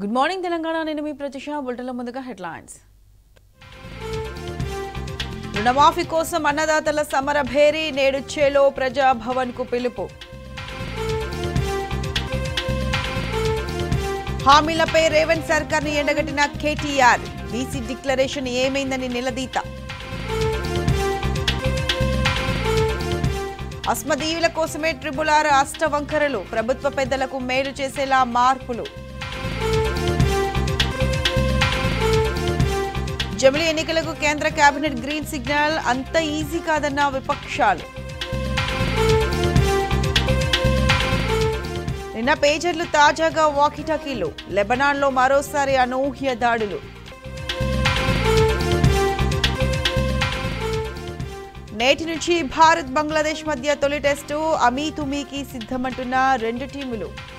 Good morning Telangana. నేను మీ ప్రతిష. బులెటిన్ల ముందుగా headlines. రుణమాఫీ కోసం అన్నదాతల సమర భేరీ. నేడు చేలో ప్రజాభవన్ కు పిలుపు. హామీలపై రేవంత్ సర్కార్ ని ఎండగట్టిన కేటీఆర్. బీసీ డిక్లరేషన్ ఏమైందని నిలదీత. అస్మదీయుల కోసమే ట్రిబుల్-ఆర్ అష్టవంకరలు. ప్రభుత్వ పెద్దలకు మేలు చేసేలా మార్పులు. జమిలీ ఎన్నికలకు కేంద్ర కేబినెట్ గ్రీన్ సిగ్నల్. అంత ఈజీ కాదన్న విపక్షాలు. నిన్న పేజర్లు, తాజాగా వాకీటాకీలు. లెబనాన్లో మరోసారి అనూహ్య దాడులు. నేటి నుంచి భారత్ బంగ్లాదేశ్ మధ్య తొలి టెస్టు. అమీతుమీకి సిద్ధమంటున్న రెండు టీములు.